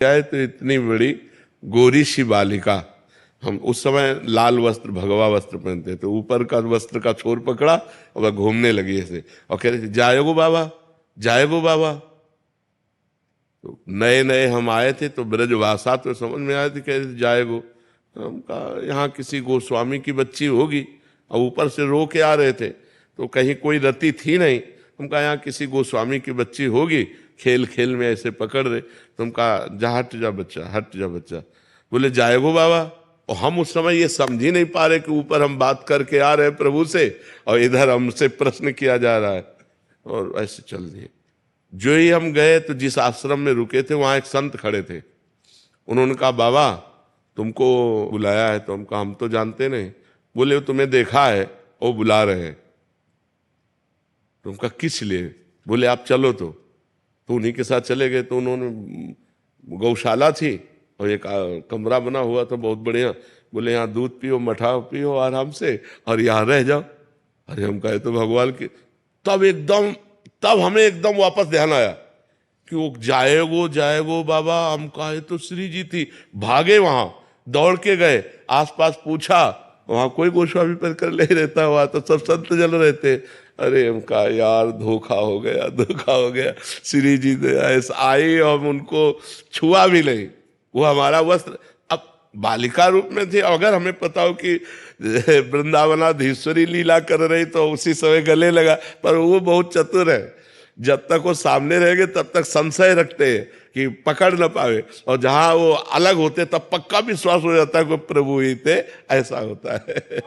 है तो इतनी बड़ी गोरी सी बालिका, हम उस समय लाल वस्त्र भगवा वस्त्र पहनते थे, ऊपर का वस्त्र का छोर पकड़ा और वह घूमने लगी ऐसे और कह रही थी जाएगो बाबा, जाएगो बाबा। तो नए नए हम आए थे तो ब्रजभाषा तो समझ में आए थे, कह रही थी जाएगो। तो हम कहा यहाँ किसी गोस्वामी की बच्ची होगी, और ऊपर से रो के आ रहे थे तो कहीं कोई रति थी नहीं। हम कहा यहाँ किसी गोस्वामी की बच्ची होगी, खेल खेल में ऐसे पकड़ रहे। तुम कहा जा, हट जा बच्चा, हट जा बच्चा। बोले जाएगो बाबा। और हम उस समय ये समझ ही नहीं पा रहे कि ऊपर हम बात करके आ रहे हैं प्रभु से और इधर हमसे प्रश्न किया जा रहा है, और ऐसे चल दिए। जो ही हम गए तो जिस आश्रम में रुके थे वहां एक संत खड़े थे। उन्होंने कहा बाबा तुमको बुलाया है। तो हम कहा हम तो जानते नहीं। बोले तुम्हें देखा है, वो बुला रहे हैं। तो उनका किस लिए? बोले आप चलो। तो उन्हीं के साथ चले गए। तो उन्होंने, गौशाला थी और एक कमरा बना हुआ था बहुत बढ़िया। बोले यहाँ दूध पियो, मठा पियो आराम से और यहाँ रह जाओ। अरे हम कहे तो भगवान की। तब हमें एकदम वापस ध्यान आया कि वो जाएगो जाएगो बाबा। हम कहे तो श्री जी थी। भागे, वहां दौड़ के गए, आसपास पूछा, वहां कोई गोस्वामी पर कर नहीं रहता, वहां तो सब संत जन रहते। अरे हम कहा यार धोखा हो गया, धोखा हो गया। श्री जी ने ऐसा आई, हम उनको छुआ भी नहीं। वो हमारा वस्त्र, अब बालिका रूप में थे। अगर हमें पता हो कि वृंदावनाधीश्वरी लीला कर रही तो उसी समय गले लगा। पर वो बहुत चतुर है, जब तक वो सामने रहेंगे तब तक संशय रखते हैं कि पकड़ न पावे, और जहां वो अलग होते तब पक्का विश्वास हो जाता है कि प्रभु ही थे। ऐसा होता है।